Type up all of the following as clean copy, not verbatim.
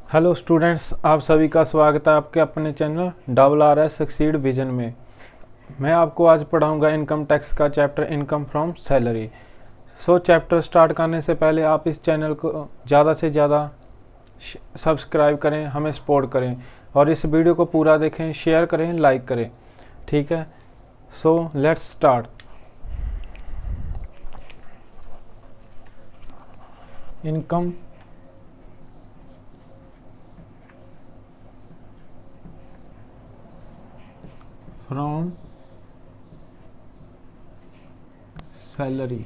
Hello students, आप सभी का स्वागत है आपके अपने चैनल RRS सक्सीड विजन में। मैं आपको आज पढ़ाऊंगा इनकम टैक्स का chapter income from salary. Chapter start करने से पहले आप इस चैनल को ज़्यादा से ज़्यादा सब्सक्राइब करें, हमें सपोर्ट करें और इस वीडियो को पूरा देखें, शेयर करें, लाइक करें। ठीक है, let's start. Income from salary.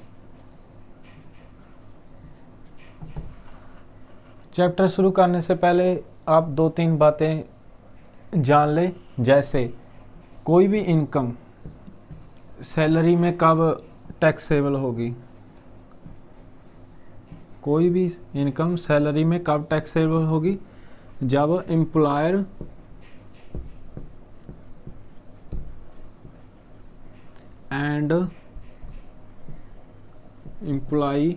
Chapter शुरू करने से पहले आप दो तीन बातें जान लें। जैसे कोई भी इनकम सैलरी में कब टैक्सेबल होगी, कोई भी इनकम सैलरी में कब टैक्सेबल होगी, जब एम्प्लॉयर एंड एम्प्लॉई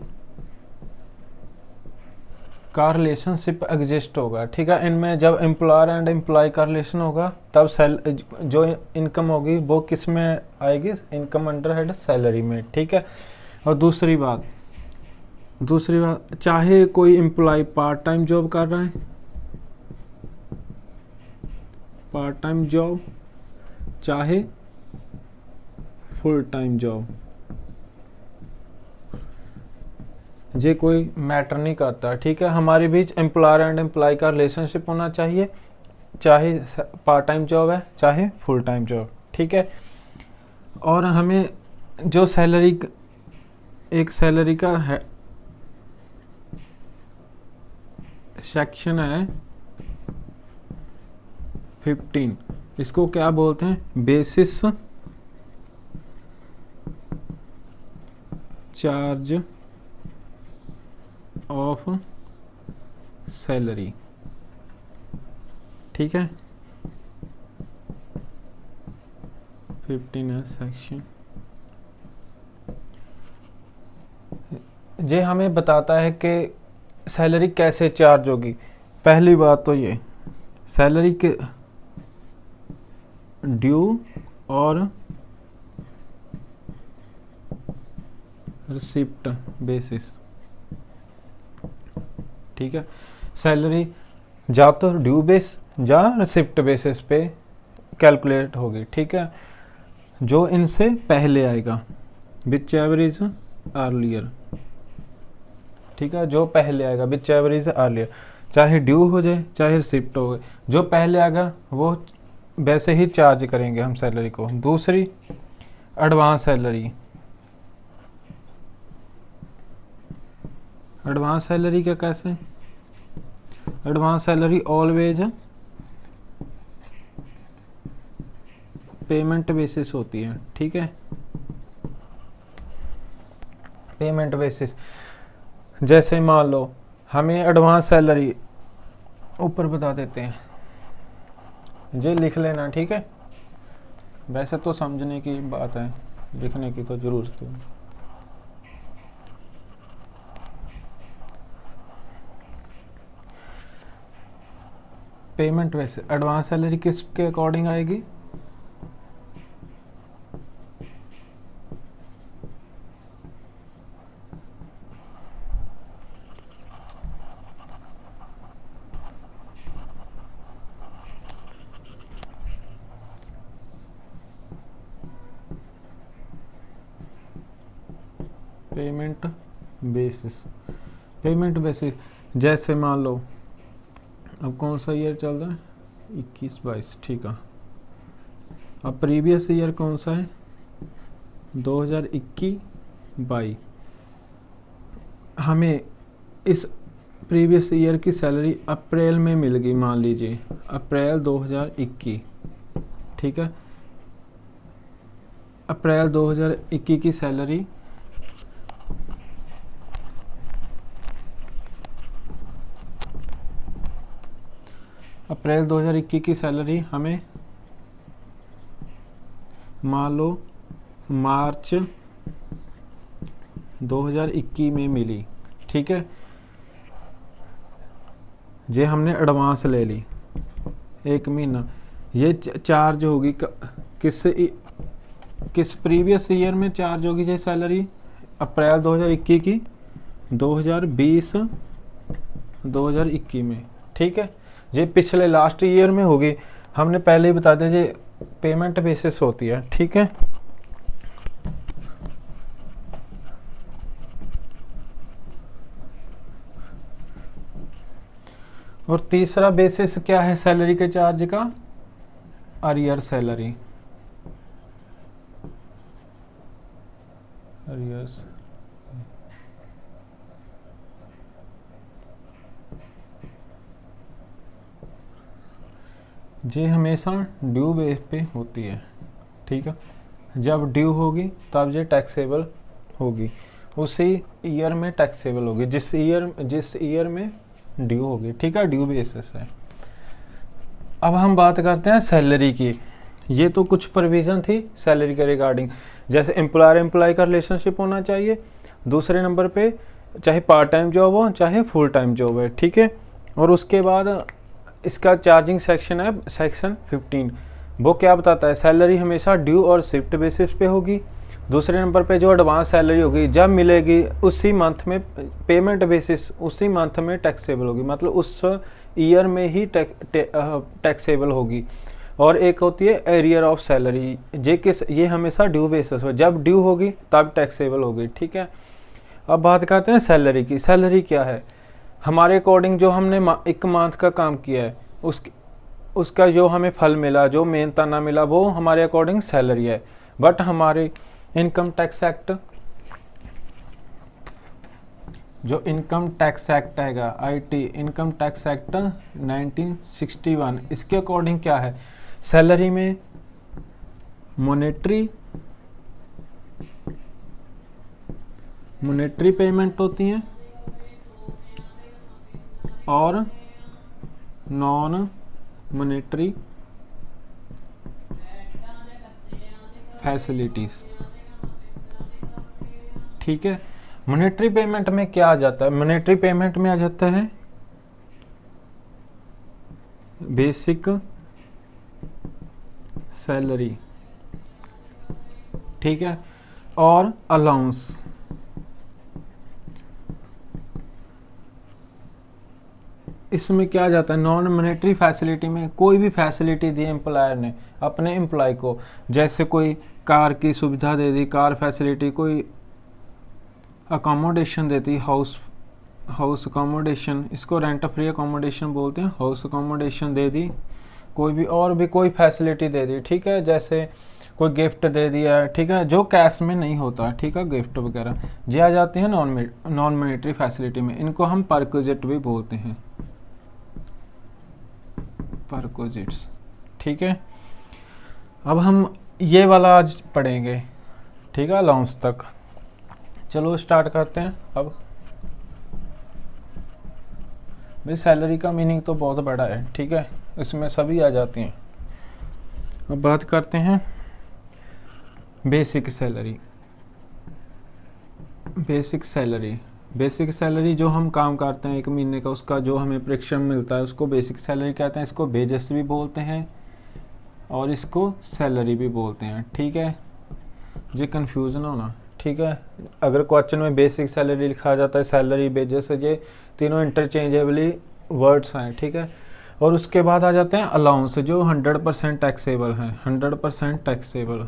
का रिलेशनशिप एग्जिस्ट होगा। ठीक है, इनमें जब एम्प्लॉयर एंड एम्प्लॉय का रिलेशन होगा तब जो इनकम होगी वो किस में आएगी, इनकम अंडर हेड सैलरी में। ठीक है, और दूसरी बात चाहे कोई एम्प्लॉय पार्ट टाइम जॉब कर रहा है, पार्ट टाइम जॉब चाहे फुल टाइम जॉब, ये कोई मैटर नहीं करता। ठीक है, हमारे बीच एम्प्लॉयर एंड एम्प्लॉय का रिलेशनशिप होना चाहिए, चाहे पार्ट टाइम जॉब है चाहे फुल टाइम जॉब। ठीक है, और हमें जो सैलरी, एक सैलरी का है सेक्शन है 15, इसको क्या बोलते हैं, बेसिस चार्ज ऑफ सैलरी। ठीक है, 15 है सेक्शन। ये हमें बताता है कि सैलरी कैसे चार्ज होगी। पहली बात तो ये सैलरी के ड्यू और रिसिप्ट बेसिस। ठीक है, सैलरी जा तो ड्यू बेस या रिसिप्ट बेसिस पे कैलकुलेट होगी। ठीक है, जो इनसे पहले आएगा, विच एवर इज अर्लियर। ठीक है, जो पहले आएगा विच एवर इज अर्लियर, चाहे ड्यू हो जाए चाहे रिसिप्ट हो, जो पहले आएगा वो वैसे ही चार्ज करेंगे हम सैलरी को। दूसरी एडवांस सैलरी। एडवांस सैलरी का कैसे, advance salary always payment basis होती है। ठीक है, पेमेंट बेसिस। जैसे मान लो हमें एडवांस सैलरी ऊपर बता देते हैं, ये लिख लेना। ठीक है, वैसे तो समझने की बात है, लिखने की तो जरूरत है। पेमेंट बेसिस एडवांस सैलरी किसके अकॉर्डिंग आएगी, पेमेंट बेसिस। पेमेंट बेसिस जैसे मान लो अब कौन सा ईयर चल रहा है, 21-22। ठीक है, अब प्रीवियस ईयर कौन सा है, 2021-22। हमें इस प्रीवियस ईयर की सैलरी अप्रैल में मिल गई, मान लीजिए अप्रैल 2021। ठीक है, अप्रैल 2021 की सैलरी अप्रैल 2021 की सैलरी हमें मान लो मार्च 2021 में मिली। ठीक है, ये हमने एडवांस ले ली 1 महीना, ये चार्ज होगी किस प्रीवियस ईयर में चार्ज होगी ये सैलरी? अप्रैल 2021 की 2021 में, ठीक है। ये पिछले लास्ट ईयर में होगी, हमने पहले ही बता दिया ये पेमेंट बेसिस होती है, ठीक है। और तीसरा बेसिस क्या है सैलरी के चार्ज का? Arrear salary, arrears. ये हमेशा ड्यू बेस पे होती है, ठीक है। जब ड्यू होगी तब ये टैक्सेबल होगी, उसी ईयर में टैक्सेबल होगी जिस ईयर में ड्यू होगी, ठीक है। ड्यू बेसिस है। अब हम बात करते हैं सैलरी की। ये तो कुछ प्रोविजन थी सैलरी के रिगार्डिंग, जैसे एम्प्लॉयर एम्प्लॉय का रिलेशनशिप होना चाहिए, दूसरे नंबर पे चाहे पार्ट टाइम जॉब हो चाहे फुल टाइम जॉब है, ठीक है। और उसके बाद इसका चार्जिंग सेक्शन है सेक्शन 15, वो क्या बताता है? सैलरी हमेशा ड्यू और शिफ्ट बेसिस पे होगी। दूसरे नंबर पे जो एडवांस सैलरी होगी जब मिलेगी उसी मंथ में पेमेंट बेसिस, उसी मंथ में टैक्सेबल होगी, मतलब उस ईयर में ही टैक्सेबल होगी। और एक होती है एरियर ऑफ सैलरी, ये हमेशा ड्यू बेसिस पे, जब ड्यू होगी तब टैक्सेबल होगी, ठीक है। अब बात करते हैं सैलरी की। सैलरी क्या है? हमारे अकॉर्डिंग जो हमने एक मंथ का काम किया है उसका जो हमें फल मिला, जो मेहनत ना मिला, वो हमारे अकॉर्डिंग सैलरी है। बट हमारे इनकम टैक्स एक्ट, जो इनकम टैक्स एक्ट आएगा IT इनकम टैक्स एक्ट 1961, इसके अकॉर्डिंग क्या है? सैलरी में मॉनेटरी पेमेंट होती हैं और नॉन मॉनेटरी फैसिलिटीज, ठीक है। मॉनेटरी पेमेंट में क्या आ जाता है? मॉनेटरी पेमेंट में आ जाता है बेसिक सैलरी, ठीक है, और अलाउंस। इसमें क्या आ जाता है? नॉन मॉनेटरी फैसिलिटी में कोई भी फैसिलिटी दी एम्प्लॉयर ने अपने एम्प्लॉय को, जैसे कोई कार की सुविधा दे दी, कार फैसिलिटी, कोई अकोमोडेशन देती, हाउस अकोमोडेशन, इसको रेंट फ्री अकोमोडेशन बोलते हैं, हाउस अकोमोडेशन दे दी, कोई भी और भी कोई फैसिलिटी दे दी, ठीक है। जैसे कोई गिफ्ट दे दिया, ठीक है, जो कैश में नहीं होता, ठीक है, गिफ्ट वगैरह, ये आ जाती है नॉन मॉनेटरी फैसिलिटी में। इनको हम परक्विजिट भी बोलते हैं, परक्विजिट्स, ठीक है। अब हम ये वाला आज पढ़ेंगे, ठीक है, अलाउंस तक। चलो स्टार्ट करते हैं। अब भाई सैलरी का मीनिंग तो बहुत बड़ा है, ठीक है, इसमें सभी आ जाती हैं। अब बात करते हैं बेसिक सैलरी। बेसिक सैलरी जो हम काम करते हैं 1 महीने का, उसका जो हमें प्रेक्षण मिलता है उसको बेसिक सैलरी कहते हैं। इसको वेजेस भी बोलते हैं और इसको सैलरी भी बोलते हैं, ठीक है। ये कन्फ्यूज़न होना, ठीक है। अगर क्वेश्चन में बेसिक सैलरी लिखा जाता है, सैलरी, वेजेस, ये तीनों इंटरचेंजेबली वर्ड्स हैं, ठीक है। और उसके बाद आ जाते हैं अलाउंस, जो 100% टैक्सेबल हैं, 100% टैक्सेबल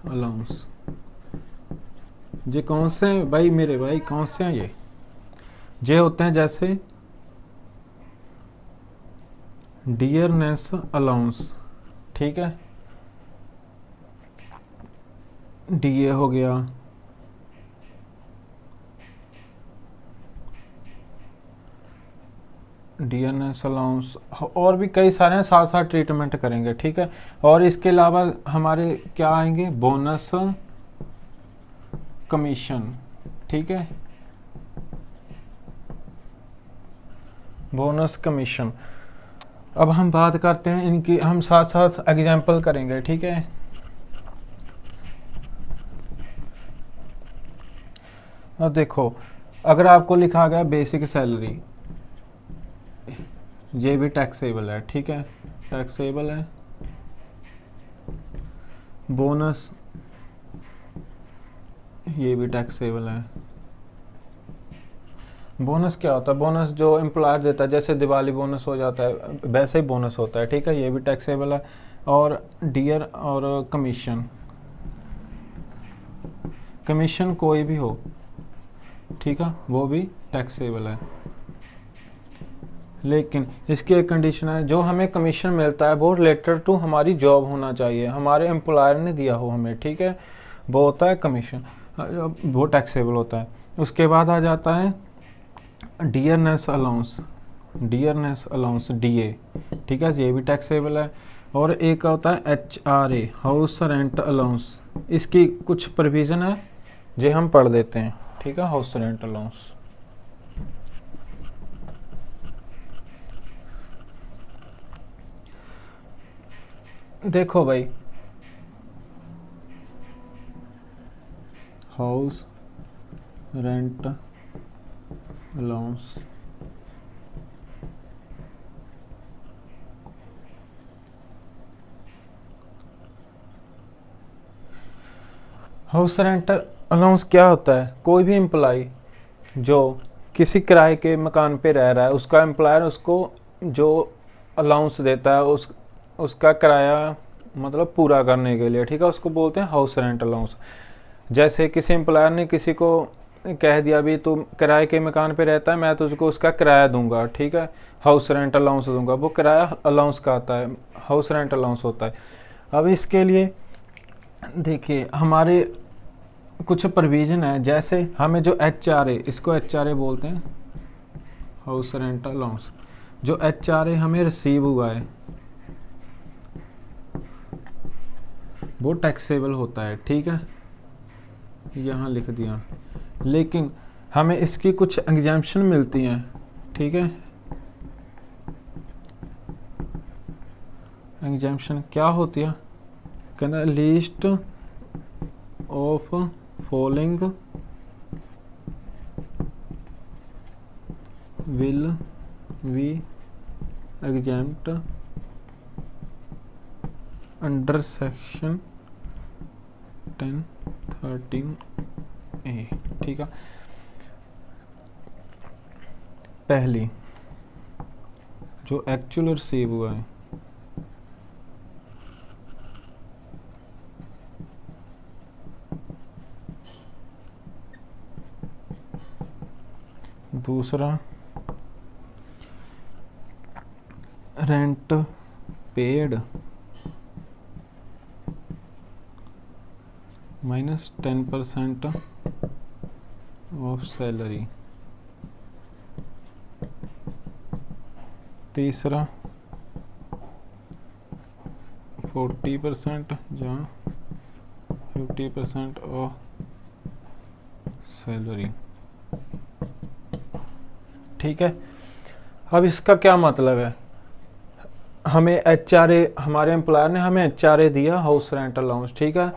अलाउंस। ये कौन से हैं भाई, मेरे भाई कौन से हैं ये होते हैं जैसे डियरनेस अलाउंस, ठीक है, DA हो गया, डियरनेस अलाउंस, और भी कई सारे हैं, साथ साथ ट्रीटमेंट करेंगे, ठीक है। और इसके अलावा हमारे क्या आएंगे? बोनस कमीशन, ठीक है, बोनस कमीशन। अब हम बात करते हैं इनकी, हम साथ साथ एग्जाम्पल करेंगे, ठीक है। अब देखो अगर आपको लिखा गया बेसिक सैलरी, ये भी टैक्सेबल है, ठीक है, टैक्सेबल है। बोनस, ये भी टैक्सेबल है। बोनस क्या होता है? बोनस जो एम्प्लॉयर देता है, जैसे दिवाली बोनस हो जाता है वैसे ही बोनस होता है, ठीक है, ये भी टैक्सेबल है। और डियर और कमीशन, कमीशन कोई भी हो, ठीक है, वो भी टैक्सेबल है। लेकिन इसकी एक कंडीशन है, जो हमें कमीशन मिलता है वो रिलेटेड टू हमारी जॉब होना चाहिए, हमारे एम्प्लॉयर ने दिया हो हमें, ठीक है, वो होता है कमीशन, वो टैक्सेबल होता है। उसके बाद आ जाता है dearness allowance, dearness allowance DA, ठीक है, ये भी टैक्सेबल है। और एक होता है HRA, हाउस रेंट अलाउंस, इसकी कुछ प्रोविज़न है जो हम पढ़ देते हैं, ठीक है। हाउस रेंट अलाउंस, देखो भाई, house rent allowance, house rent allowance क्या होता है? कोई भी एम्प्लॉय जो किसी किराए के मकान पे रह रहा है, उसका एम्प्लॉयर उसको जो अलाउंस देता है उसका किराया मतलब पूरा करने के लिए, ठीक है, उसको बोलते हैं हाउस रेंट अलाउंस। जैसे किसी एम्प्लॉयर ने किसी को कह दिया भी तू किराए के मकान पे रहता है, मैं तुझको उसका किराया दूंगा, ठीक है, हाउस रेंट अलाउंस दूंगा, वो किराया अलाउंस का आता है, हाउस रेंट अलाउंस होता है। अब इसके लिए देखिए हमारे कुछ प्रोविजन है, जैसे हमें जो HRA, इसको HRA बोलते हैं, हाउस रेंट अलाउंस, जो HRA हमें रिसीव हुआ है वो टैक्सेबल होता है, ठीक है, यहाँ लिख दिया। लेकिन हमें इसकी कुछ एग्जाम्पशन मिलती हैं, ठीक है। एग्जाम्पशन क्या होती है? कहना list of following will be exempt under section 10(13)A, ठीक है। पहली जो एक्चुअल रिसीव हुआ है, दूसरा रेंट पेड -10% ऑफ सैलरी, तीसरा 40% या 50% ऑफ सैलरी, ठीक है। अब इसका क्या मतलब है? हमें HRA, हमारे एम्प्लॉयर ने हमें HRA दिया, हाउस रेंट अलाउंस, ठीक है।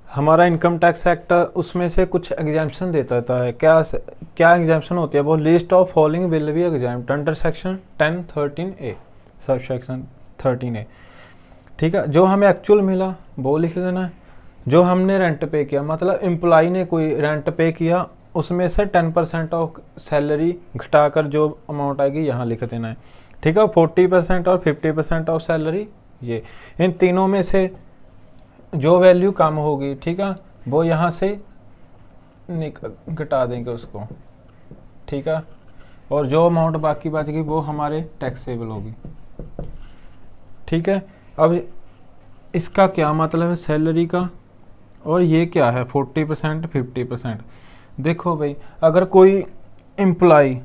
हमारा इनकम टैक्स एक्ट उसमें से कुछ एग्जाम्पशन देता है। क्या एग्जाम्पशन होती है? वो list of following will be exempt under section 10(13)A, sub section 13A, ठीक है। जो हमें एक्चुअल मिला वो लिख देना है, जो हमने रेंट पे किया, मतलब एम्प्लॉय ने कोई रेंट पे किया, उसमें से 10% ऑफ सैलरी घटाकर जो अमाउंट आएगी यहाँ लिख देना है, ठीक है। 40% और 50% ऑफ सैलरी, ये इन तीनों में से जो वैल्यू कम होगी, ठीक है, वो यहाँ से घटा देंगे उसको, ठीक है। और जो अमाउंट बाकी बचेगी वो हमारे टैक्सेबल होगी, ठीक है। अब इसका क्या मतलब है सैलरी का, और ये क्या है 40% 50%? देखो भाई, अगर कोई employ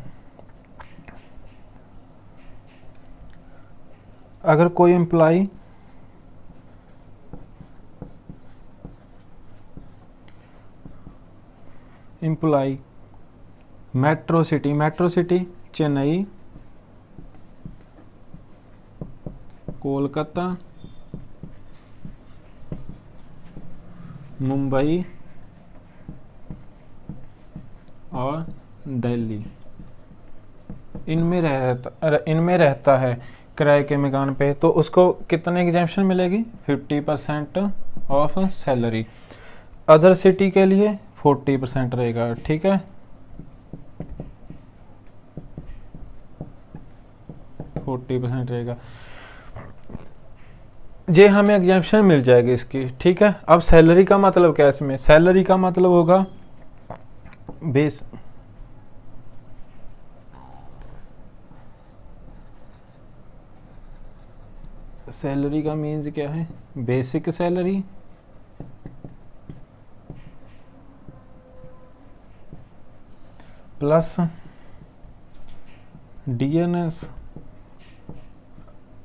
metro city Chennai, Kolkata, Mumbai और दिल्ली, इनमें रहता है किराए के मकान पे, तो उसको कितने एग्जेम्पशन मिलेगी? 50% ऑफ सैलरी। अदर सिटी के लिए 40% रहेगा, ठीक है, 40% रहेगा। ये हमें एग्जेम्पशन मिल जाएगी इसकी, ठीक है। अब सैलरी का मतलब क्या है इसमें? सैलरी का मतलब होगा बेस, सैलरी का मीन्स क्या है? Basic salary plus DNS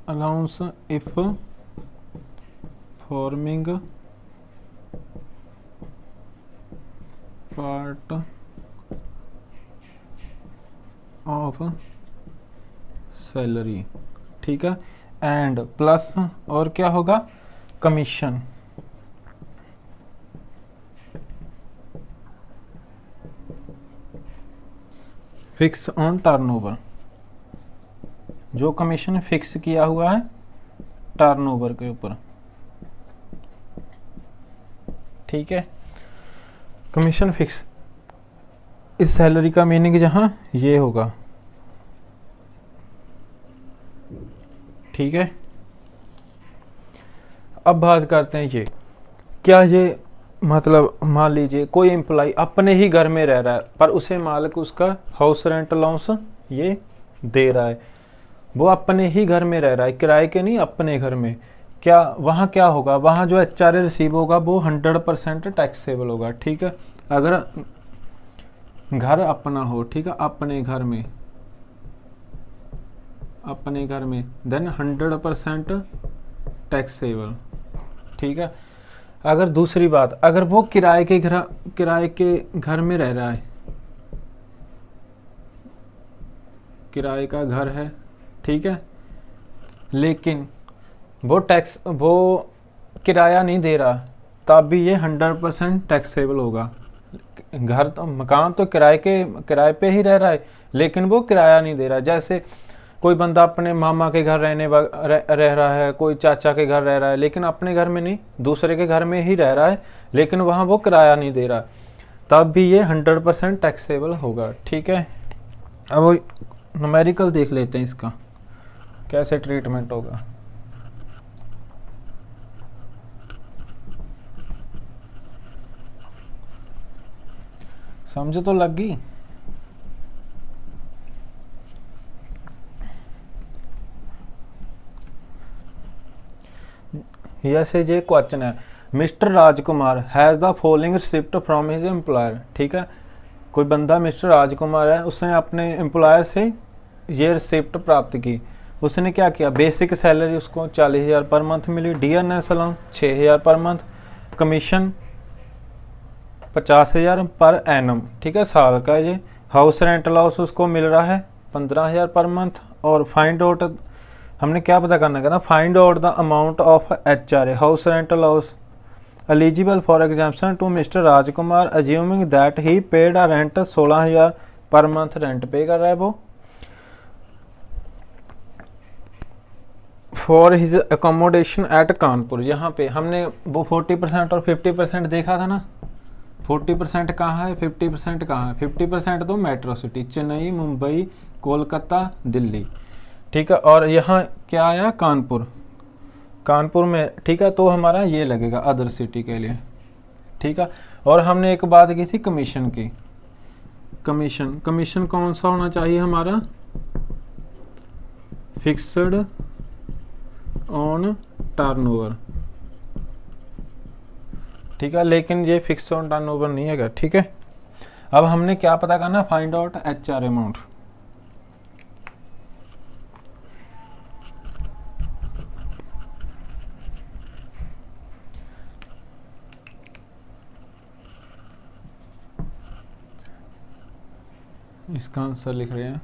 allowance if forming part of salary, ठीक है। एंड प्लस और क्या होगा? कमीशन, फिक्स ऑन टर्नओवर, जो कमीशन फिक्स किया हुआ है टर्नओवर के ऊपर, ठीक है। कमीशन फिक्स, इस सैलरी का मीनिंग जहां ये होगा, ठीक है। अब बात करते हैं ये, क्या ये मतलब मान लीजिए कोई एम्प्लॉय अपने ही घर में रह रहा है पर उसे मालिक उसका हाउस रेंट अलाउंस ये दे रहा है, वो अपने ही घर में रह रहा है, किराए के नहीं, अपने घर में, क्या वहाँ क्या होगा? वहाँ जो HRA रिसीव होगा वो 100% टैक्सेबल होगा, ठीक है। अगर घर अपना हो, ठीक है, अपने घर में देन 100% टैक्सेबल, ठीक है। अगर दूसरी बात, अगर वो किराए के घर में रह रहा है, किराए का घर है, ठीक है, लेकिन वो किराया नहीं दे रहा, तब भी ये 100% टैक्सेबल होगा। घर तो, मकान तो किराए पे ही रह रहा है, लेकिन वो किराया नहीं दे रहा। जैसे कोई बंदा अपने मामा के घर रह रहा है, कोई चाचा के घर रह रहा है, लेकिन अपने घर में नहीं, दूसरे के घर में ही रह रहा है, लेकिन वहाँ वो किराया नहीं दे रहा, तब भी ये 100% टैक्सेबल होगा, ठीक है। अब न्यूमेरिकल देख लेते हैं इसका कैसे ट्रीटमेंट होगा। समझ तो लग गई? यस ये क्वेश्चन है, mister Rajkumar has the following receipt from his employer, ठीक है। कोई बंदा मिस्टर राजकुमार है, उसने अपने एम्प्लॉयर से ये रिसिप्ट प्राप्त की। उसने क्या किया? बेसिक सैलरी उसको 40,000 पर मंथ मिली, DNS allowance 6,000 per month, commission 50,000 per annum, ठीक है, साल का ये। हाउस रेंट अलाउंस उसको मिल रहा है 15,000 पर मंथ। और फाइंड आउट, हमने क्या पता करना है ना, find out the amount of HRA house rent allowance eligible for exemption to mister Rajkumar assuming that he paid a rent 16,000 per month rent pay कर रहा है वो for his accommodation at Kanpur. यहाँ पे हमने वो 40% और 50% देखा था ना, 40% कहाँ है, 50% कहाँ है? 50% तो मेट्रो सिटी, चेन्नई, मुंबई, कोलकाता, दिल्ली, ठीक है। और यहाँ क्या आया? कानपुर, कानपुर में, ठीक है, तो हमारा ये लगेगा अदर सिटी के लिए, ठीक है। और हमने एक बात की थी कमीशन की, कमीशन कौन सा होना चाहिए हमारा? फिक्स्ड ऑन टर्नओवर, ठीक है, लेकिन ये फिक्स ऑन टर्नओवर नहीं है, ठीक है। अब हमने क्या पता करना? Find out HRA amount. इसका आंसर लिख रहे हैं,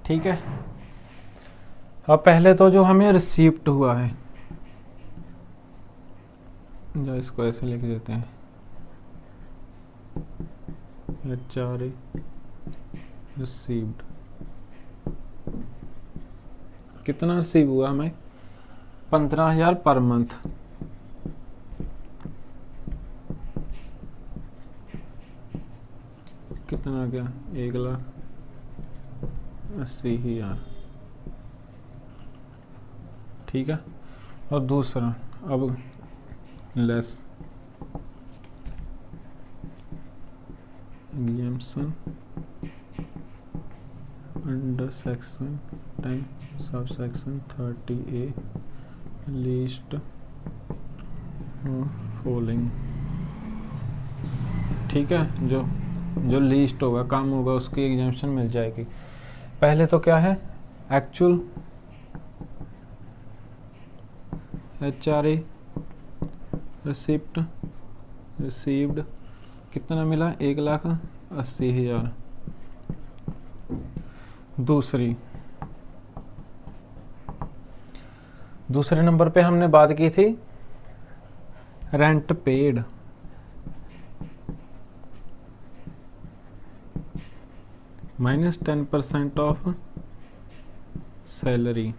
ठीक है। अब पहले तो जो हमें रिसीव्ड हुआ है, जो इसको ऐसे लिख देते हैं HRA रिसीव्ड, कितना रिसीव हुआ हमें 15,000 पर मंथ। कितना आ गया 1,80,000, ठीक है। और दूसरा अब less exemption under section 10 sub section 30A least following, ठीक है। जो लीस्ट होगा, कम होगा, उसकी एग्जाम्पशन मिल जाएगी। पहले तो क्या है एक्चुअल HRA रिसीव्ड कितना मिला 1,80,000। दूसरे नंबर पे हमने बात की थी rent paid, minus 10% of salary.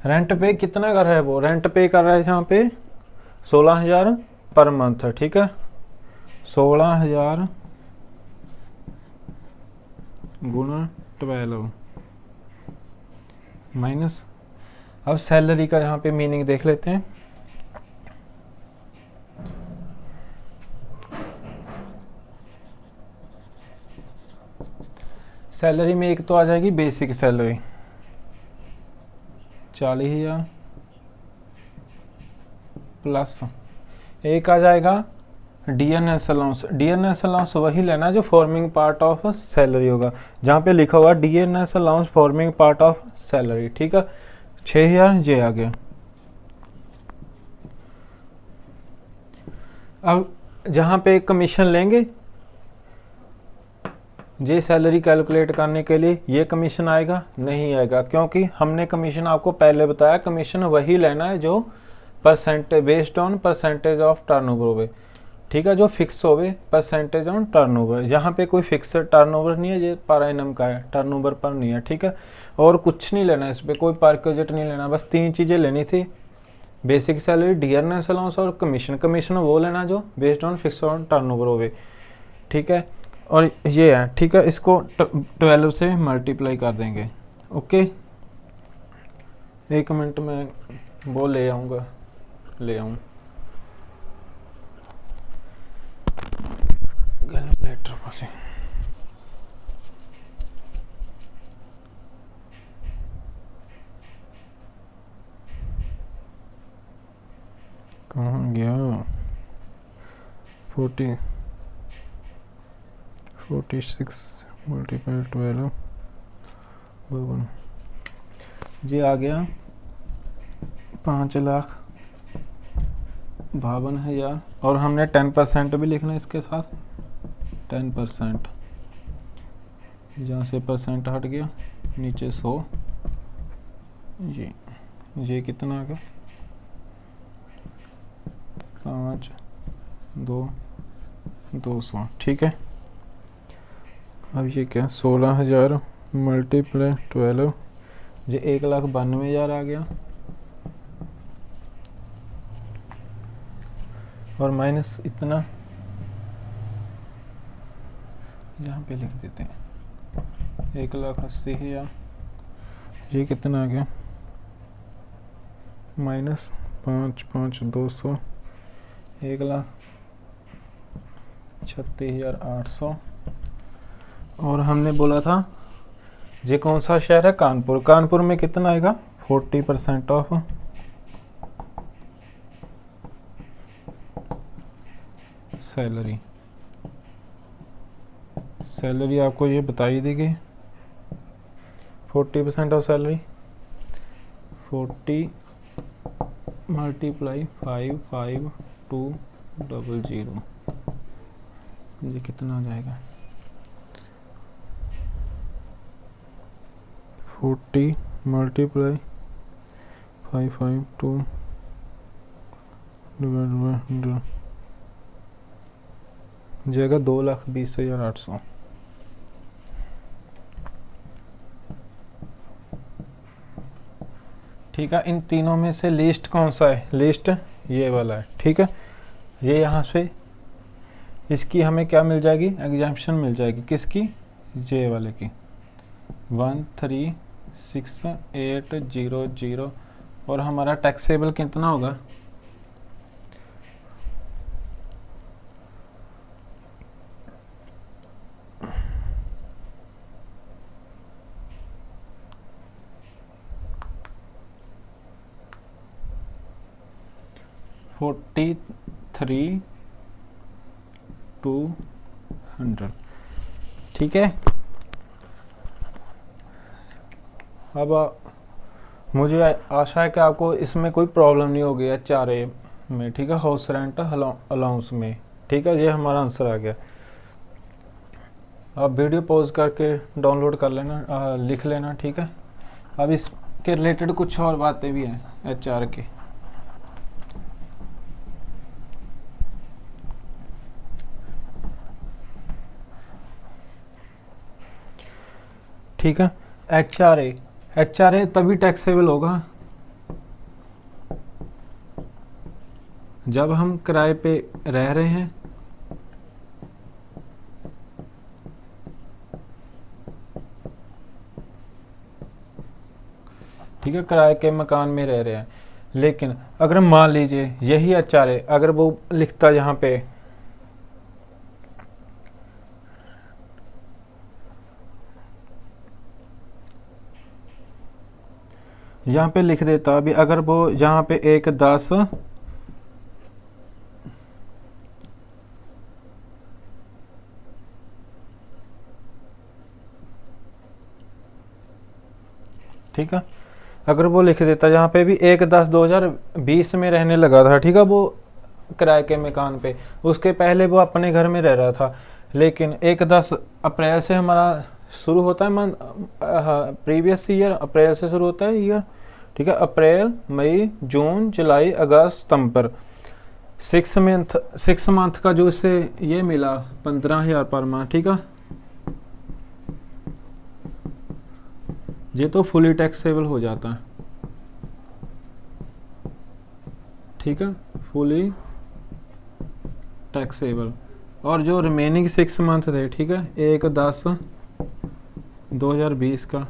Rent पे कितना कर रहा है वो, रेंट पे कर रहा है यहाँ पे 16,000 पर मंथ, ठीक है। 16,000 गुणा 12 माइनस, अब सैलरी का यहाँ पे मीनिंग देख लेते हैं। सैलरी में एक तो आ जाएगी बेसिक सैलरी 40,000 प्लस एक आ जाएगा DNS अलाउंस। DNS अलाउंस वही लेना जो फॉर्मिंग पार्ट ऑफ सैलरी होगा, जहाँ पे लिखा हुआ DNS allowance forming part of salary, ठीक है। 6,000 ये आ गया। अब जहाँ पे कमीशन लेंगे, ये सैलरी कैलकुलेट करने के लिए ये कमीशन आएगा नहीं आएगा, क्योंकि हमने कमीशन आपको पहले बताया कमीशन वही लेना है जो percentage based on percentage of turnover होवे, ठीक है, जो फिक्स होवे परसेंटेज ऑन टर्नओवर। यहाँ पे कोई फिक्स टर्नओवर नहीं है, ये पर एनम का है, टर्नओवर पर नहीं है, ठीक है। और कुछ नहीं लेना इस पर, कोई परक्विजिट नहीं लेना, बस 3 चीज़ें लेनी थी, बेसिक सैलरी, DNS अलाउंस और कमीशन। कमीशन वो लेना जो based on fix on turnover होवे, ठीक है। और ये है, ठीक है, इसको 12 से मल्टीप्लाई कर देंगे। ओके, 1 मिनट में वो ले आऊँगा, ले आऊँ कैलकुलेटर पास। कहाँ गया 46 मल्टीप्लाई 12 52, जी आ गया 5,52,000। और हमने 10% भी लिखना है इसके साथ, 10%, जहाँ से परसेंट हट गया नीचे 100, ये कितना आ गया 5,2,200, ठीक है। अब ये क्या 16,000 मल्टीप्लाई 12, ये 1,92,000 आ गया, और माइनस इतना यहाँ पे लिख देते हैं 1,80,000, ये कितना आ गया माइनस 5,5,200, 1,36,800। और हमने बोला था ये कौन सा शहर है, कानपुर। कानपुर में कितना आएगा 40% ऑफ सैलरी। सैलरी आपको ये बताई देगी 40% ऑफ सैलरी, 40 मल्टीप्लाई 5,5,2,0,0, ये कितना आ जाएगा 40 मल्टीप्लाई 552 डिवाइड बाय 100 जगह 2,20,800। ठीक है, इन तीनों में से लिस्ट कौन सा है? लिस्ट ये वाला है। ठीक है, ये यहाँ से इसकी हमें क्या मिल जाएगी? एग्जाम्पशन मिल जाएगी। किसकी? जे वाले की 136800 और हमारा टैक्सेबल कितना होगा? $43,200। ठीक है, अब मुझे आशा है कि आपको इसमें कोई प्रॉब्लम नहीं होगी HRA में। ठीक है, हाउस रेंट अलाउंस में। ठीक है, ये हमारा आंसर आ गया। आप वीडियो पॉज करके डाउनलोड कर लेना, लिख लेना। ठीक है, अब इसके रिलेटेड कुछ और बातें भी हैं HR की। ठीक है, HRA तभी टैक्सेबल होगा जब हम किराए पे रह रहे हैं ठीक है, किराए के मकान में रह रहे हैं। लेकिन अगर मान लीजिए यही HRA अगर वो लिखता यहाँ पे लिख देता, अभी अगर वो यहाँ पे 1,10 ठीक है, अगर वो लिख देता यहाँ पे भी 1/10/2020 में रहने लगा था। ठीक है, वो किराए के मकान पे, उसके पहले वो अपने घर में रह रहा था। लेकिन 1/10 अप्रैल से हमारा शुरू होता है मंथ, प्रीवियस ईयर अप्रैल से शुरू होता है ईयर। ठीक है, अप्रैल, मई, जून, जुलाई, अगस्त, सितंबर, 6 मंथ का जो इसे ये मिला 15,000 पर मंथ। ठीक है, ये तो फुली टैक्सेबल हो जाता है। ठीक है, फुली टैक्सेबल। और जो रिमेनिंग 6 मंथ थे, ठीक है, 1/10/2020 का,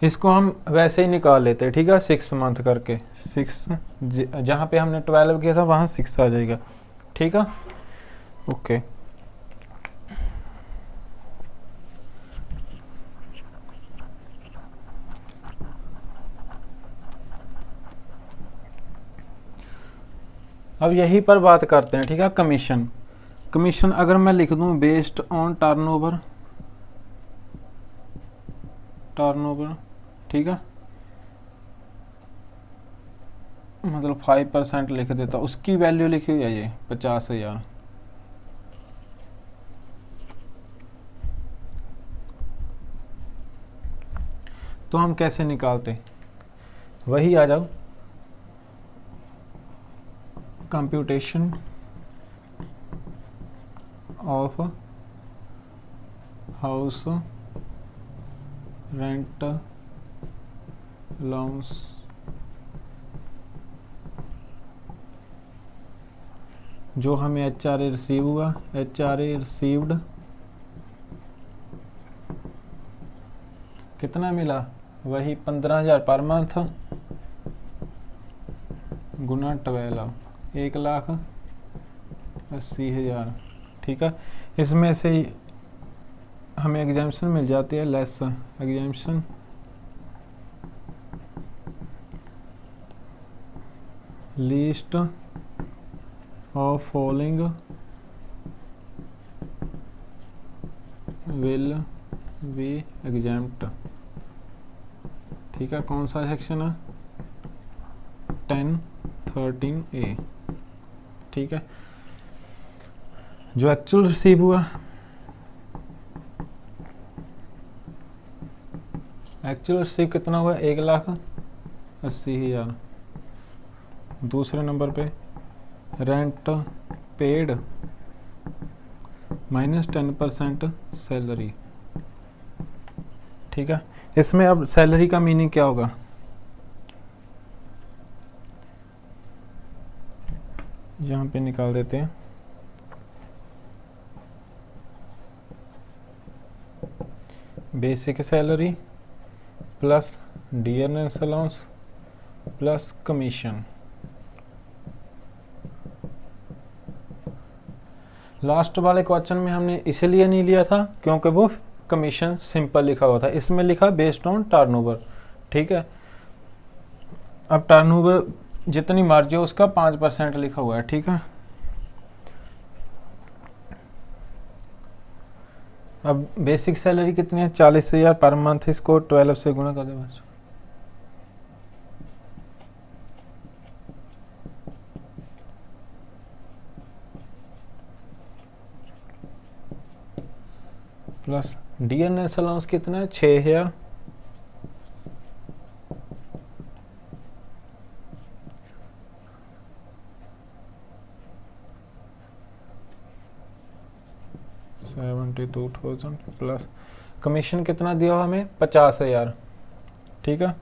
इसको हम वैसे ही निकाल लेते हैं। ठीक है, 6 मंथ करके 6, जहाँ पे हमने 12 किया था वहाँ 6 आ जाएगा। ठीक है, ओके। अब यही पर बात करते हैं। ठीक है, कमीशन अगर मैं लिख दूं बेस्ड ऑन टर्नओवर, ठीक है, मतलब 5% लिख देता, उसकी वैल्यू लिखी हुई है ये 50,000। तो हम कैसे निकालते? वही आ जाओ, computation of house rent allowance जो हमें HRA रिसीव हुआ, HRA रिसीव्ड कितना मिला? वही 15,000 पर मंथ गुना 12, 1,80,000। ठीक है, इसमें से हमें एग्जाम्पशन मिल जाती है, less exemption list of following will be exempt. ठीक है, कौन सा सेक्शन है? 1013A। ठीक है, जो एक्चुअल रिसीव हुआ, एक्चुअल रिसीव कितना हुआ, 1,80,000। दूसरे नंबर पे रेंट पेड माइनस 10% सैलरी। ठीक है, इसमें अब सैलरी का मीनिंग क्या होगा, यहाँ पे निकाल देते हैं। Basic salary plus dearness allowance plus commission. Last वाले क्वेश्चन में हमने इसलिए नहीं लिया था क्योंकि वो कमीशन सिंपल लिखा हुआ था, इसमें लिखा बेस्ड ऑन टर्नओवर। ठीक है, अब टर्नओवर जितनी मर्जी हो उसका 5% लिखा हुआ है। ठीक है, अब बेसिक सैलरी कितनी है, 40,000 पर मंथ। इसको 12 से गुणा कर दे बस। प्लस डियरनेस अलाउंस कितना है, 6,000। $72,000 प्लस कमीशन कितना दिया हुआ हमें, 50,000। ठीक है,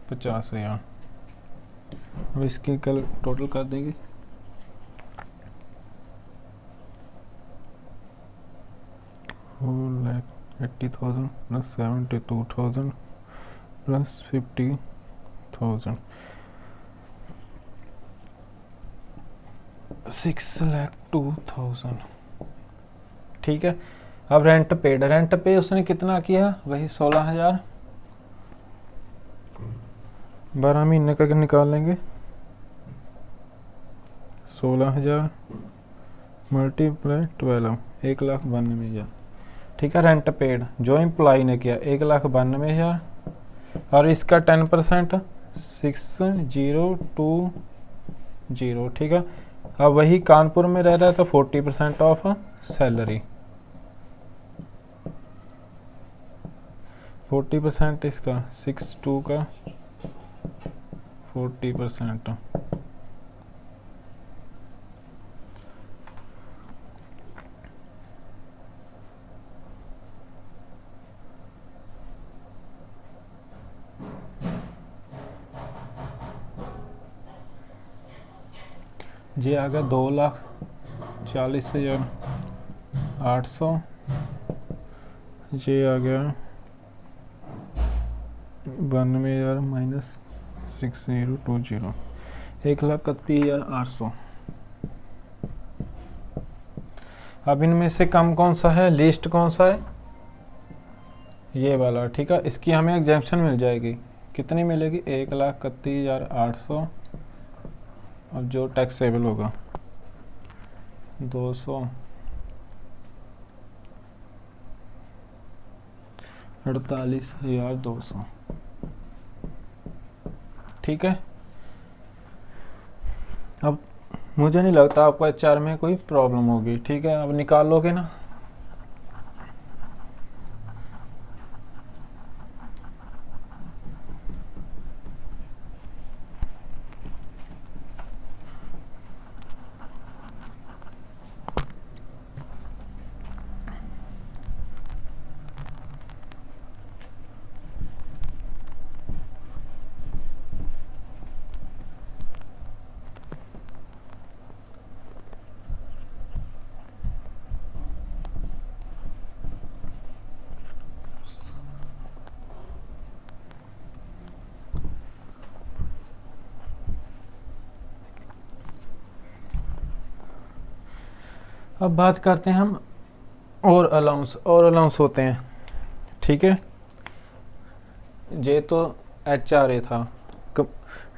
50,000। अब इसकी कल टोटल कर देंगे। $4,80,000 प्लस 72,000 प्लस 50,000, 6,02,000। ठीक है, अब रेंट पेड, रेंट पे उसने कितना किया, वही 16,000। 12 महीने का निकाल लेंगे, 16,000 मल्टीप्लाई 12, 1,92,000। ठीक है, रेंट पेड जो एम्प्लॉय ने किया 1,92,000, और इसका 10% 6,020। ठीक है, अब वही कानपुर में रह रहा है तो 40% ऑफ सैलरी, 40% इसका 6,2 का 40%। जी आ गया 2,40,800। ये आ गया 92,000 माइनस 6,020, 1,31,800। अब इनमें से कम कौन सा है, लिस्ट कौन सा है, ये वाला। ठीक है, इसकी हमें एग्जेम्पशन मिल जाएगी, कितनी मिलेगी, 1,31,800। अब जो टैक्सेबल होगा 248,200। ठीक है, अब मुझे नहीं लगता आपको HR में कोई प्रॉब्लम होगी। ठीक है, अब निकाल लोगे ना। अब बात करते हैं हम और अलाउंस, और अलाउंस होते हैं। ठीक है, ये तो HRA था,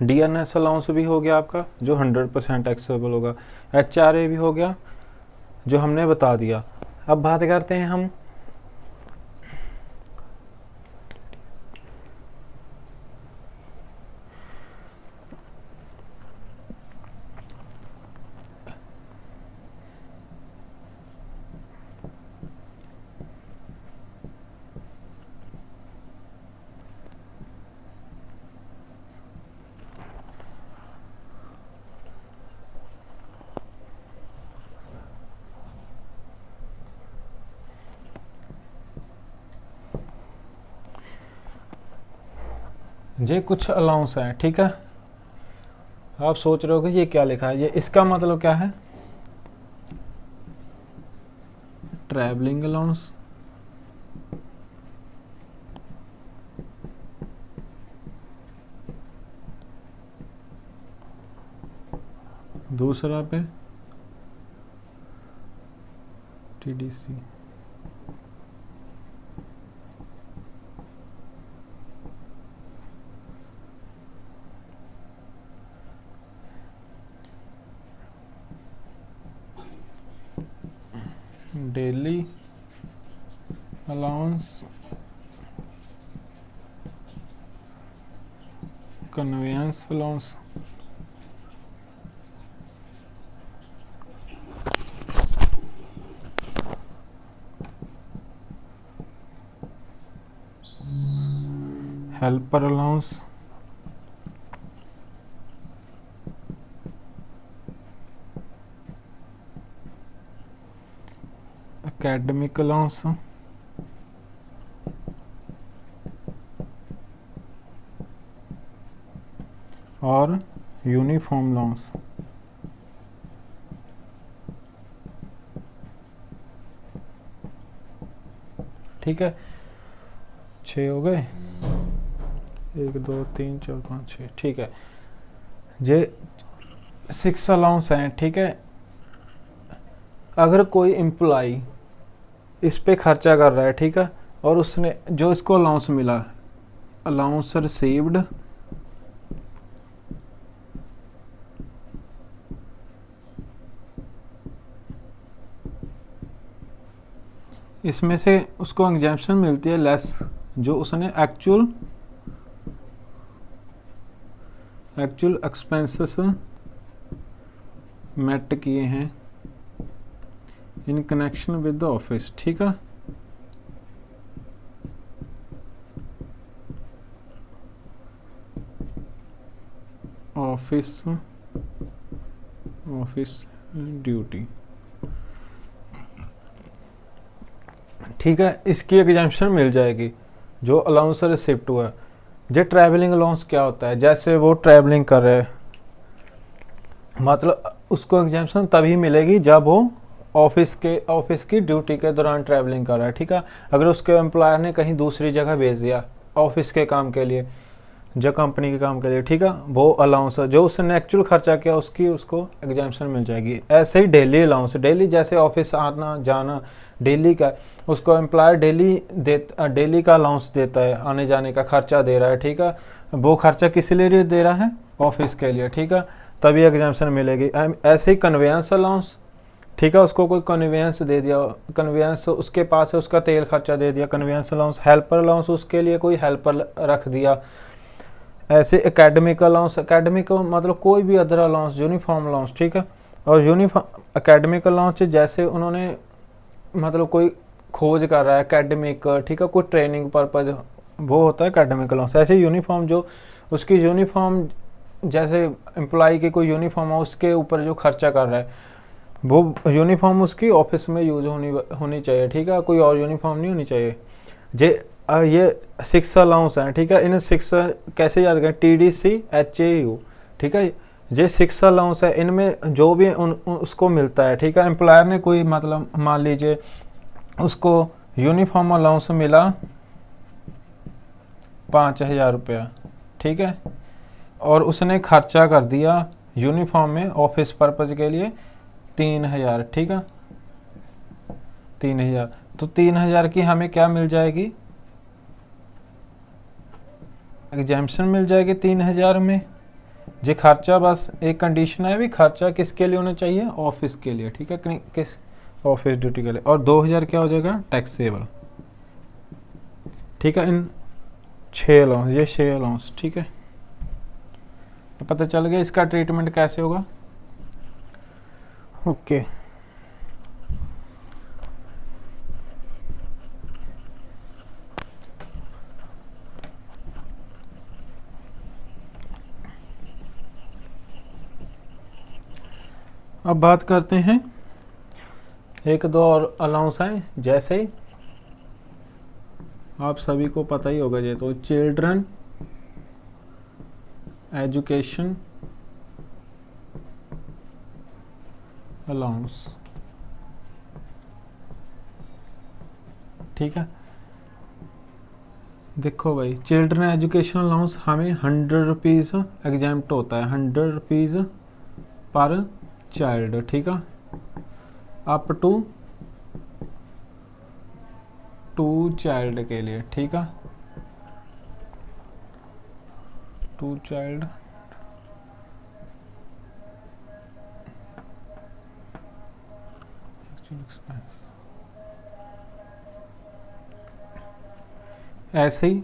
DNS अलाउंस भी हो गया आपका जो 100% एक्सेबल होगा, HRA भी हो गया जो हमने बता दिया। अब बात करते हैं हम ये कुछ अलाउंस है, ठीक है। आप सोच रहे हो कि ये क्या लिखा है, ये इसका मतलब क्या है, ट्रैवलिंग अलाउंस। दूसरा पे TDC, daily allowance, convince allowance, helper allowance, academic allowance, और यूनिफॉर्म अलाउंस। ठीक है, 6 हो गए, 1 2 3 4 5 6, ठीक है। ये 6 अलाउंस हैं, ठीक है। अगर कोई एम्प्लॉय इस पे खर्चा कर रहा है, ठीक है, और उसने जो इसको अलाउंस मिला, अलाउंस रिसीव्ड इसमें से उसको एग्जेम्पशन मिलती है लेस, जो उसने एक्चुअल एक्सपेंसेस मेट किए हैं in connection with the office, ठीक है। ऑफिस ड्यूटी, ठीक है, इसकी एग्जेम्पशन मिल जाएगी जो अलाउंस रिसिप्ट हुआ है। जो ट्रैवलिंग अलाउंस क्या होता है, जैसे वो ट्रैवलिंग कर रहे हैं, मतलब उसको एग्जेम्पशन तभी मिलेगी जब वो ऑफिस की ड्यूटी के दौरान ट्रैवलिंग कर रहा है, ठीक है। अगर उसके एम्प्लॉयर ने कहीं दूसरी जगह भेज दिया ऑफिस के काम के लिए, जो कंपनी के काम के लिए, ठीक है, वो अलाउंस जो उसने एक्चुअल खर्चा किया उसकी उसको एग्जाम्पशन मिल जाएगी। ऐसे ही डेली अलाउंस, डेली जैसे ऑफिस आना जाना डेली का, उसको एम्प्लॉयर डेली का अलाउंस देता है, आने जाने का खर्चा दे रहा है, ठीक है। वो खर्चा किस लिए दे रहा है, ऑफिस के लिए, ठीक है, तभी एग्जाम्पशन मिलेगी। ऐसे ही कन्वेंस अलाउंस, ठीक है, उसको कोई कन्वेंस दे दिया, कन्वेंस उसके पास है, उसका तेल खर्चा दे दिया, कन्वेंस अलाउंस। हेल्पर अलाउंस, उसके लिए कोई हेल्पर रख दिया। ऐसे एकेडमिक अलाउंस, एकेडमिक मतलब कोई भी अदर अलाउंस, यूनिफॉर्म अलाउंस, ठीक है। और यूनिफॉर्म एकेडमिक अलाउंस जैसे उन्होंने मतलब कोई खोज कर रहा है एकेडमिक, ठीक है, कोई ट्रेनिंग पर्पज, वो होता है एकेडमिक अलाउंस। ऐसे यूनिफॉर्म जो उसकी यूनिफॉर्म, जैसे एम्प्लॉय की कोई यूनिफॉर्म है उसके ऊपर जो खर्चा कर रहा है, वो यूनिफॉर्म उसकी ऑफिस में यूज होनी चाहिए, ठीक है, कोई और यूनिफॉर्म नहीं होनी चाहिए। ये 6 अलाउंस हैं, ठीक है। इन 6 कैसे याद करें, TDCHAU, ठीक है। ये 6 अलाउंस है, इनमें जो भी उसको मिलता है, ठीक है। एम्प्लॉयर ने कोई मतलब मान लीजिए उसको यूनिफॉर्म अलाउंस मिला 5,000 रुपया, ठीक है, और उसने खर्चा कर दिया यूनिफॉर्म में ऑफिस पर्पज के लिए 3,000, ठीक है, 3,000। तो 3,000 की हमें क्या मिल जाएगी, एग्जाम्पशन मिल जाएगी 3,000 में। ये खर्चा, बस एक कंडीशन है भी, खर्चा किसके लिए होना चाहिए, ऑफिस के लिए, ठीक है, किस ऑफिस ड्यूटी के लिए। और 2,000 क्या हो जाएगा, टैक्सेबल, ठीक है। इन 6 अलाउंस, ये 6 अलाउंस, ठीक है। तो पता चल गया इसका ट्रीटमेंट कैसे होगा। ओके अब बात करते हैं 1 2 और अलाउंस हैं, जैसे आप सभी को पता ही होगा, ये तो चिल्ड्रन एजुकेशन अलाउंस, ठीक है। देखो भाई, चिल्ड्रन एजुकेशन अलाउंस हमें 100 रुपीज़ एग्जाम्प्ट होता है, 100 रुपीज़ पर चाइल्ड, ठीक है, अप टू 2 चाइल्ड के लिए, ठीक है, 2 चाइल्ड एक्सपेंस। ऐसे ही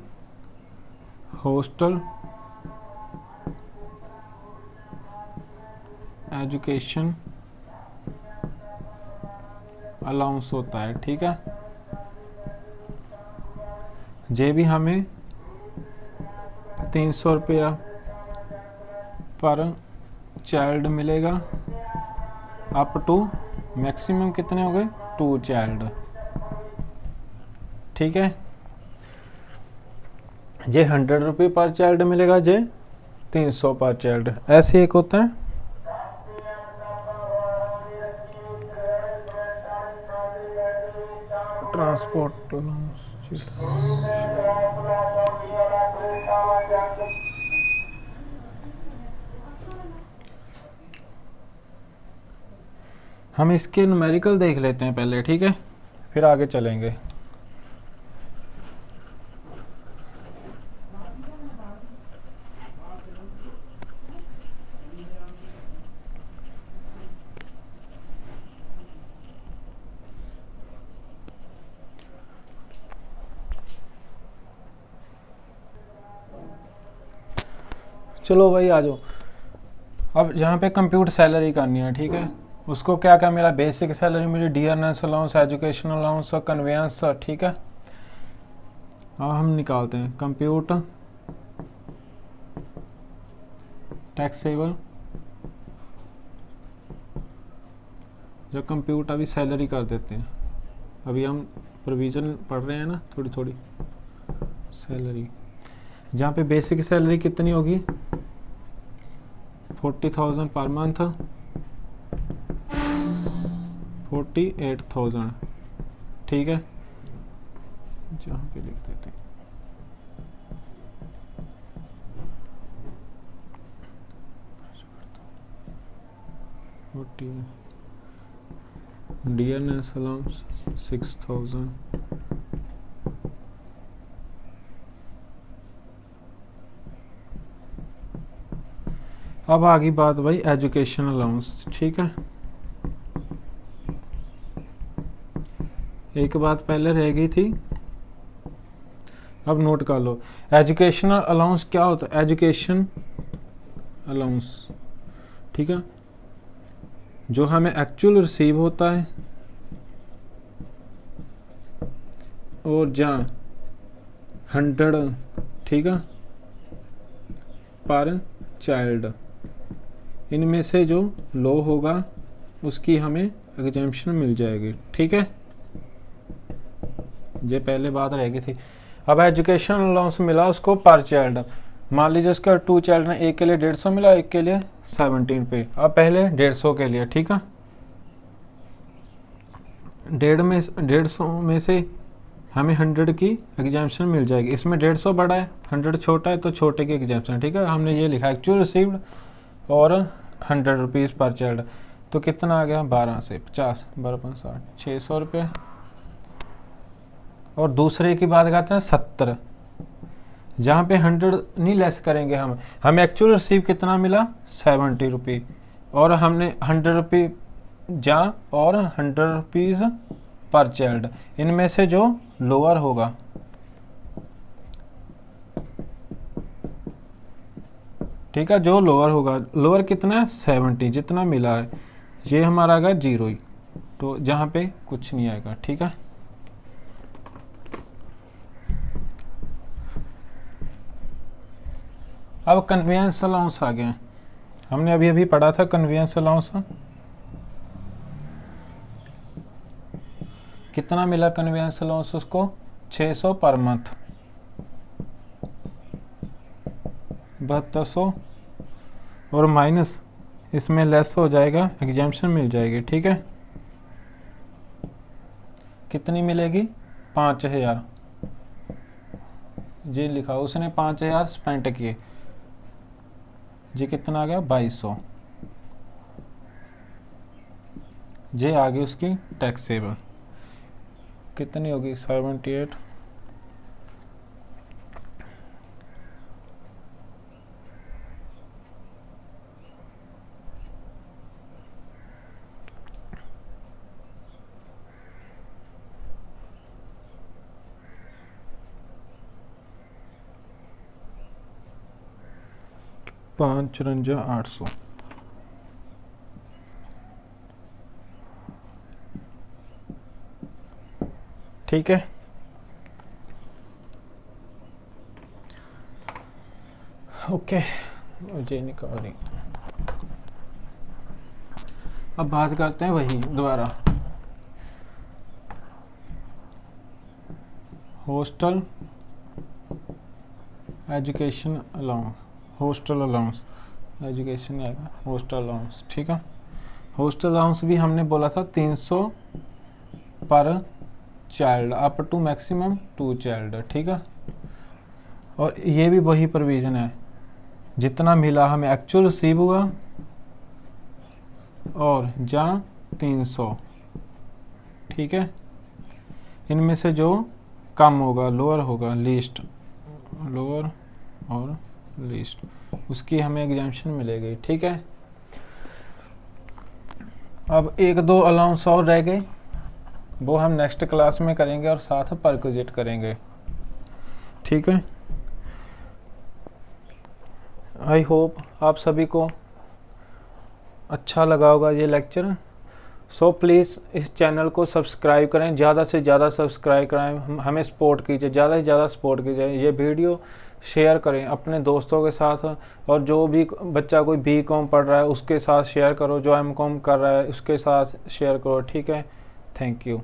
हॉस्टल एजुकेशन अलाउंस होता है, ठीक है, ये भी हमें 300 रुपया पर चाइल्ड मिलेगा, अप टू मैक्सिमम कितने हो गए 2 चाइल्ड, ठीक है। ये 100 रुपये पर चाइल्ड मिलेगा, ये 300 पर चाइल्ड। ऐसे एक होता है ट्रांसपोर्ट हम इसके न्यूमेरिकल देख लेते हैं पहले, ठीक है, फिर आगे चलेंगे। चलो भाई आ जाओ। अब यहाँ पे कंप्यूट सैलरी करनी है, ठीक है, उसको क्या क्या मिला, बेसिक सैलरी मिली, डियरनेस अलाउंस, एजुकेशन अलाउंस और कन्वेंस, ठीक है। अब हम निकालते हैं कंप्यूट टैक्सेबल, जो कंप्यूट अभी सैलरी कर देते हैं, अभी हम प्रोविजन पढ़ रहे हैं ना थोड़ी थोड़ी सैलरी, जहाँ पे बेसिक सैलरी कितनी होगी 40,000 पर मंथ, 48,000, ठीक है, जहाँ पे लिख देते हैं डियरनेस अलाउंस 6,000, अब आगे बात भाई एजुकेशन अलाउंस, ठीक है। एक बात पहले रह गई थी, अब नोट कर लो, एजुकेशनल अलाउंस क्या होता है, एजुकेशन अलाउंस, ठीक है, जो हमें एक्चुअल रिसीव होता है और जहाँ 100, ठीक है, पर चाइल्ड, इनमें से जो लो होगा उसकी हमें एग्जेम्पशन मिल जाएगी, ठीक है, ये पहले बात रह गई थी। अब एजुकेशन अलाउंस मिला उसको पर चाइल्ड, मान लीजिए उसका 2 चाइल्ड ने, एक के लिए 150 मिला, एक के लिए 17 पे। अब पहले 150 के लिए, ठीक है, 150 में से हमें 100 की एग्जाम्पशन मिल जाएगी, इसमें 150 बड़ा है 100 छोटा है तो छोटे की एग्जाम्पशन, ठीक है, हमने ये लिखा एक्चुअल रिसीव्ड और 100 रुपीज़ पर चाइल्ड, तो कितना आ गया 12 से 50, 12 60, 600 रुपये। और दूसरे की बात करते हैं 70, जहाँ पे 100 नहीं लेस करेंगे, हमें एक्चुअल रिसीव कितना मिला 70 रुपये, और हमने 100 रुपये जहाँ और 100 रुपीज़ पर चाइल्ड, इनमें से जो लोअर होगा, ठीक है, जो लोअर होगा, लोअर कितना है 70, जितना मिला है ये हमारा आएगा 0 ही, तो जहाँ पे कुछ नहीं आएगा, ठीक है। अब कन्वेंस अलाउंस आ गए, हमने अभी अभी पढ़ा था कन्वेंस अलाउंस, कितना मिला कन्वेंस अलाउंस उसको 600 पर मंथ, 7200 और माइनस इसमें लेस हो जाएगा, एग्जाम्पशन मिल जाएगी। ठीक है, कितनी मिलेगी? 5000 जी लिखा, उसने 5000 स्पेंट किए जी, कितना आ गया? 2200 जी। आगे उसकी टैक्सेबल कितनी होगी? 78 5×800। ठीक है, ओके मुझे निकाल रही। अब बात करते हैं वही दोबारा, hostel education allowance, hostel allowance, education नहीं आएगा, हॉस्टल अलाउंस। ठीक है, हॉस्टल अलाउंस भी हमने बोला था 300 per child, up to maximum 2 child. ठीक है, और ये भी वही प्रोविजन है, जितना मिला हमें एक्चुअल रिसीव हुआ और जहाँ 300। ठीक है, इनमें से जो कम होगा, लोअर होगा, लीस्ट, लोअर और लीस्ट, उसकी हमें एग्जाम्पशन मिलेगी। ठीक है, अब 1-2 अलाउंस और रह गए, वो हम नेक्स्ट क्लास में करेंगे और साथ परक्विजिट करेंगे। ठीक है, आई होप आप सभी को अच्छा लगा होगा ये लेक्चर। सो प्लीज़ इस चैनल को सब्सक्राइब करें, ज़्यादा से ज़्यादा सब्सक्राइब करें, हमें सपोर्ट कीजिए, ज़्यादा से ज़्यादा सपोर्ट कीजिए। ये वीडियो शेयर करें अपने दोस्तों के साथ, और जो भी बच्चा कोई BCom पढ़ रहा है उसके साथ शेयर करो, जो MCom कर रहा है उसके साथ शेयर करो। ठीक है, थैंक यू।